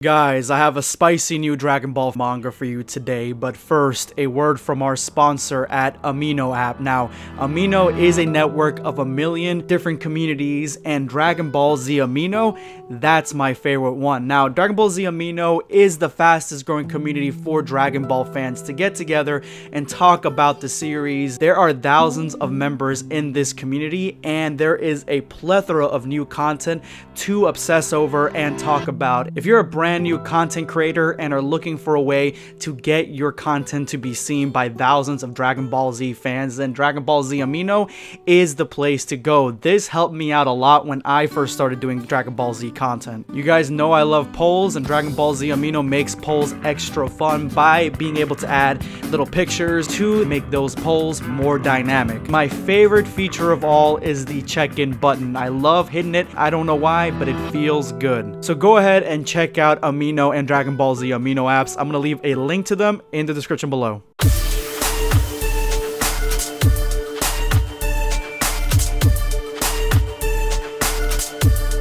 Guys, I have a spicy new Dragon Ball manga for you today, but first, a word from our sponsor at Amino app. Now, Amino is a network of 1 million different communities, and Dragon Ball Z Amino, that's my favorite one. Now, Dragon Ball Z Amino is the fastest growing community for Dragon Ball fans to get together and talk about the series. There are thousands of members in this community, and there is a plethora of new content to obsess over and talk about. If you're a brand new content creator and are looking for a way to get your content to be seen by thousands of Dragon Ball Z fans, then Dragon Ball Z Amino is the place to go. This helped me out a lot when I first started doing Dragon Ball Z content. You guys know I love polls, and Dragon Ball Z Amino makes polls extra fun by being able to add little pictures to make those polls more dynamic. My favorite feature of all is the check-in button. I love hitting it. I don't know why, but it feels good. So go ahead and check out Amino and Dragon Ball Z Amino apps. I'm gonna leave a link to them in the description below.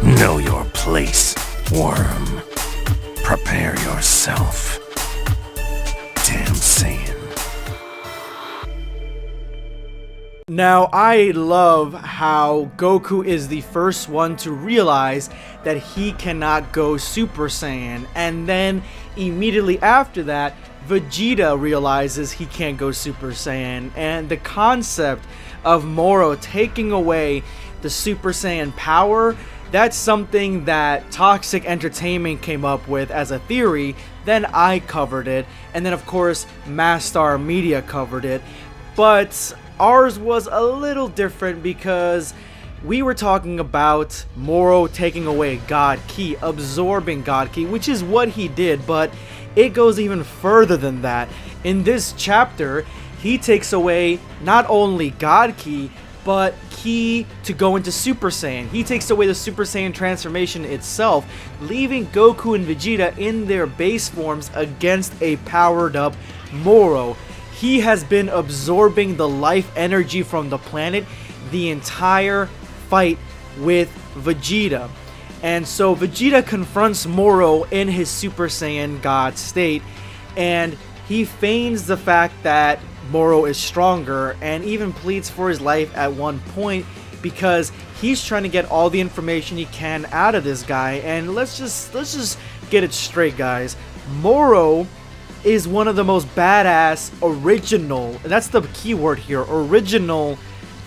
Know your place, worm. Prepare yourself. Damn Saiyan. Now, I love how Goku is the first one to realize that he cannot go Super Saiyan, and then immediately after that, Vegeta realizes he can't go Super Saiyan, and the concept of Moro taking away the Super Saiyan power, that's something that Toxic Entertainment came up with as a theory. Then I covered it, and then of course Mastar Media covered it, but ours was a little different because we were talking about Moro taking away God Ki, absorbing God Ki, which is what he did, but it goes even further than that. In this chapter, he takes away not only God Ki, but Ki to go into Super Saiyan. He takes away the Super Saiyan transformation itself, leaving Goku and Vegeta in their base forms against a powered up Moro. He has been absorbing the life energy from the planet the entire fight with Vegeta. And so Vegeta confronts Moro in his Super Saiyan God state, and he feigns the fact that Moro is stronger and even pleads for his life at one point because he's trying to get all the information he can out of this guy. And let's just get it straight, guys. Moro is one of the most badass original, and that's the key word here, original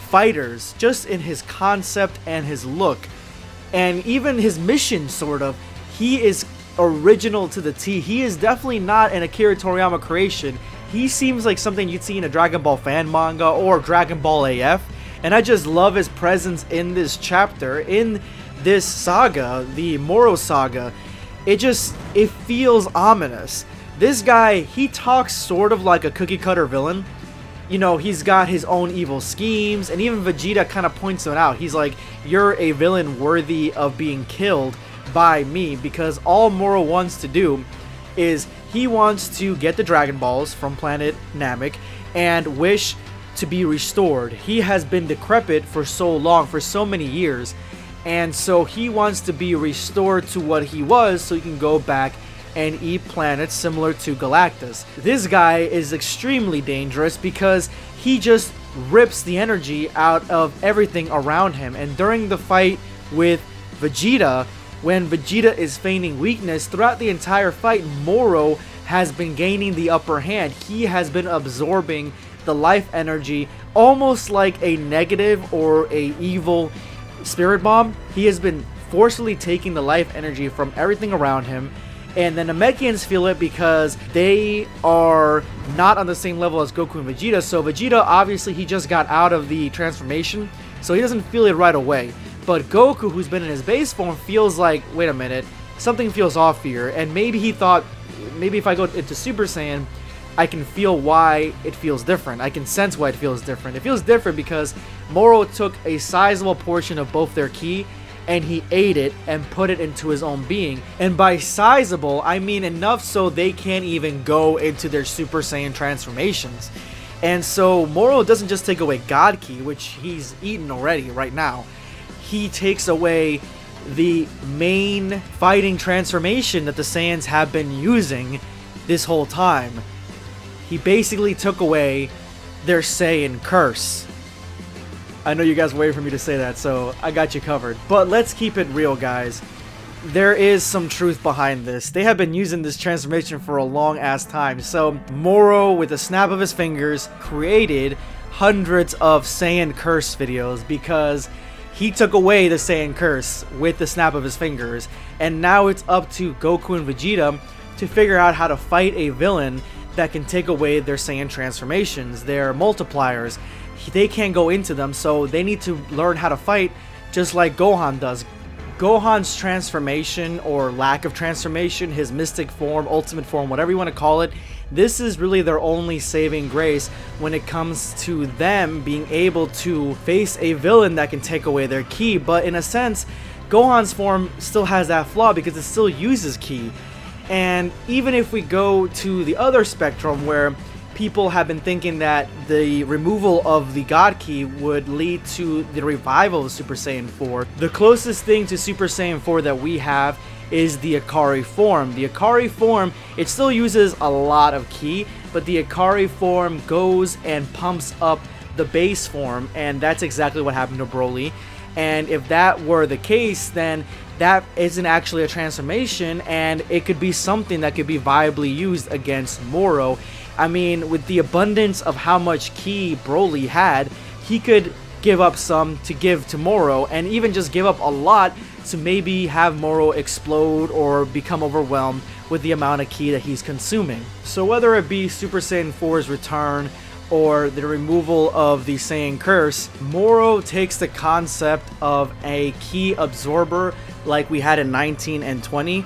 fighters, just in his concept and his look and even his mission. Sort of, he is original to the T. He is definitely not an Akira Toriyama creation. He seems like something you'd see in a Dragon Ball fan manga or Dragon Ball AF, and I just love his presence in this chapter, in this saga, the Moro saga. It feels ominous. This guy, he talks sort of like a cookie cutter villain. You know, he's got his own evil schemes, and even Vegeta kind of points it out. He's like, you're a villain worthy of being killed by me, because all Moro wants to do is he wants to get the Dragon Balls from planet Namek and wish to be restored. He has been decrepit for so long, for so many years, and so he wants to be restored to what he was so he can go back and eat planets similar to Galactus. This guy is extremely dangerous because he just rips the energy out of everything around him. And during the fight with Vegeta, when Vegeta is feigning weakness, throughout the entire fight, Moro has been gaining the upper hand. He has been absorbing the life energy almost like a negative or a evil spirit bomb. He has been forcefully taking the life energy from everything around him. And the Namekians feel it because they are not on the same level as Goku and Vegeta. So Vegeta, obviously, he just got out of the transformation, so he doesn't feel it right away. But Goku, who's been in his base form, feels like, wait a minute, something feels off here. And maybe he thought, maybe if I go into Super Saiyan, I can feel why it feels different. I can sense why it feels different. It feels different because Moro took a sizable portion of both their ki, and he ate it and put it into his own being. And by sizable, I mean enough so they can't even go into their Super Saiyan transformations. And so Moro doesn't just take away God Ki, which he's eaten already right now. He takes away the main fighting transformation that the Saiyans have been using this whole time. He basically took away their Saiyan curse. I know you guys waited for me to say that, so I got you covered. But let's keep it real, guys. There is some truth behind this. They have been using this transformation for a long ass time. So Moro, with a snap of his fingers, created hundreds of Saiyan curse videos because he took away the Saiyan curse with the snap of his fingers. And now it's up to Goku and Vegeta to figure out how to fight a villain that can take away their Saiyan transformations, their multipliers. They can't go into them, so they need to learn how to fight just like Gohan does. Gohan's transformation, or lack of transformation, his mystic form, ultimate form, whatever you want to call it, this is really their only saving grace when it comes to them being able to face a villain that can take away their ki. But in a sense, Gohan's form still has that flaw because it still uses ki. And even if we go to the other spectrum where people have been thinking that the removal of the God Ki would lead to the revival of Super Saiyan 4, the closest thing to Super Saiyan 4 that we have is the Hikaru form. The Hikaru form, it still uses a lot of ki, but the Hikaru form goes and pumps up the base form, and that's exactly what happened to Broly. And if that were the case, then that isn't actually a transformation, and it could be something that could be viably used against Moro. I mean, with the abundance of how much ki Broly had, he could give up some to give to Moro, and even just give up a lot to maybe have Moro explode or become overwhelmed with the amount of ki that he's consuming. So whether it be Super Saiyan 4's return or the removal of the Saiyan curse, Moro takes the concept of a ki absorber like we had in 19 and 20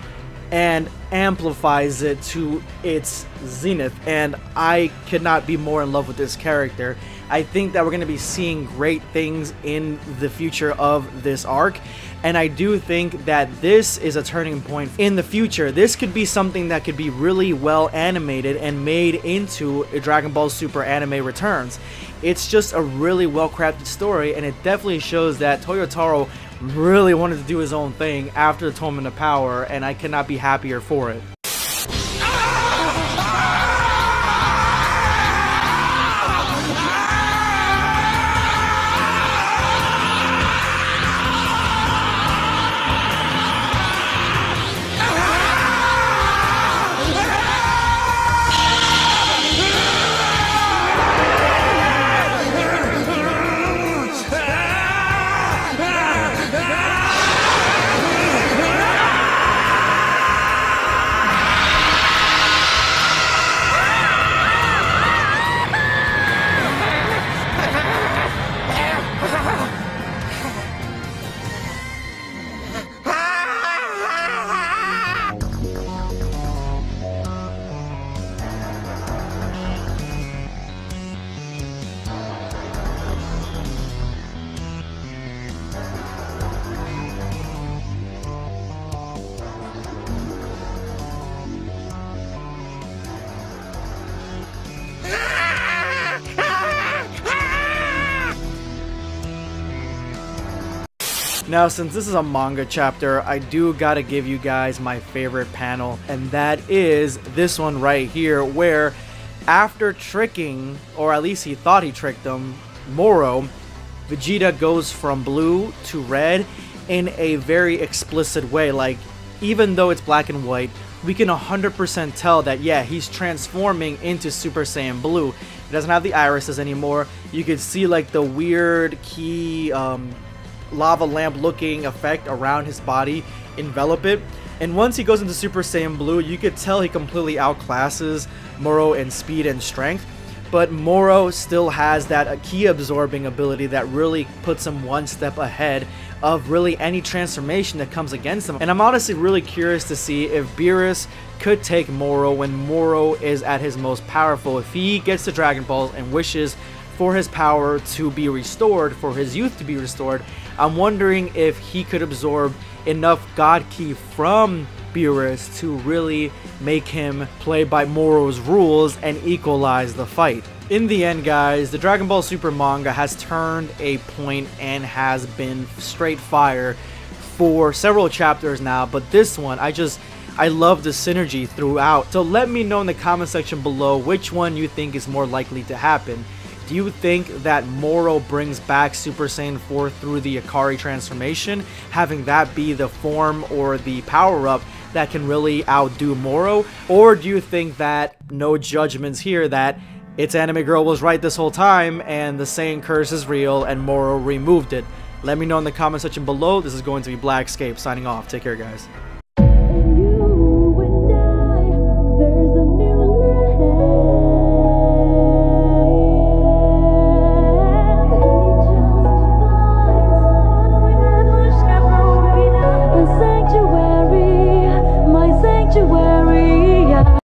and amplifies it to its zenith, and I could not be more in love with this character. I think that we're going to be seeing great things in the future of this arc, and I do think that this is a turning point in the future. This could be something that could be really well animated and made into a Dragon Ball Super anime returns. It's just a really well crafted story, and it definitely shows that Toyotaro really wanted to do his own thing after the Tournament of Power, and I cannot be happier for it. Now, since this is a manga chapter, I do gotta give you guys my favorite panel, and that is this one right here, where after tricking, or at least he thought he tricked him, Moro, Vegeta goes from blue to red in a very explicit way. Like, even though it's black and white, we can 100% tell that, yeah, he's transforming into Super Saiyan Blue. It doesn't have the irises anymore. You can see like the weird key lava lamp looking effect around his body envelop it, and once he goes into Super Saiyan Blue, you could tell he completely outclasses Moro in speed and strength, but Moro still has that ki absorbing ability that really puts him one step ahead of really any transformation that comes against him. And I'm honestly really curious to see if Beerus could take Moro when Moro is at his most powerful, if he gets the Dragon Balls and wishes for his power to be restored, for his youth to be restored. I'm wondering if he could absorb enough God Ki from Beerus to really make him play by Moro's rules and equalize the fight. In the end, guys, the Dragon Ball Super manga has turned a point and has been straight fire for several chapters now, but this one, I love the synergy throughout. So let me know in the comment section below which one you think is more likely to happen. Do you think that Moro brings back Super Saiyan 4 through the Hikaru transformation, having that be the form or the power-up that can really outdo Moro? Or do you think that, no judgments here, that It's Anime Girl was right this whole time and the Saiyan curse is real and Moro removed it? Let me know in the comment section below. This is going to be BlackScape signing off. Take care, guys.